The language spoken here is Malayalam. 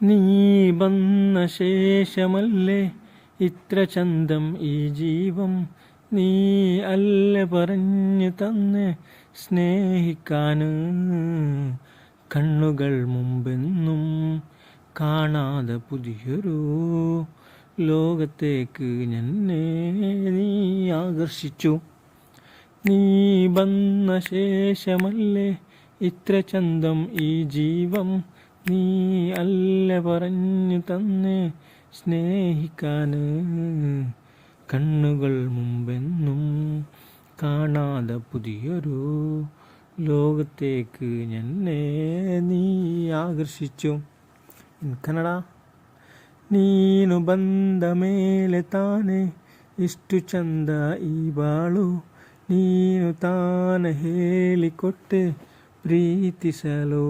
നീ വന്ന ശേഷമല്ലേ ഇത്ര ചന്തം ഈ ജീവം, നീ അല്ല പറഞ്ഞു തന്ന് സ്നേഹിക്കാന്. കണ്ണുകൾ മുമ്പെന്നും കാണാതെ പുതിയൊരു ലോകത്തേക്ക് എന്നെ നീ ആകർഷിച്ചു. നീ വന്ന ശേഷമല്ലേ ഇത്ര ചന്തം ഈ ജീവം, നീ അല്ല പറഞ്ഞു തന്ന് സ്നേഹിക്കാന്. കണ്ണുകൾ മുമ്പെന്നും കാണാതെ പുതിയൊരു ലോകത്തേക്ക് എന്നെ നീ ಆಕರ್ಷಿಸು. ಇನ್ ಕನ್ನಡ. ನೀನು ಬಂದ ಮೇಲೆ ತಾನೆ ಇಷ್ಟು ಚಂದ ಈ ಬಾಳು, ನೀನು ತಾನೆ ಹೇಳಿಕೊಟ್ಟೆ ಪ್ರೀತಿಸಲು.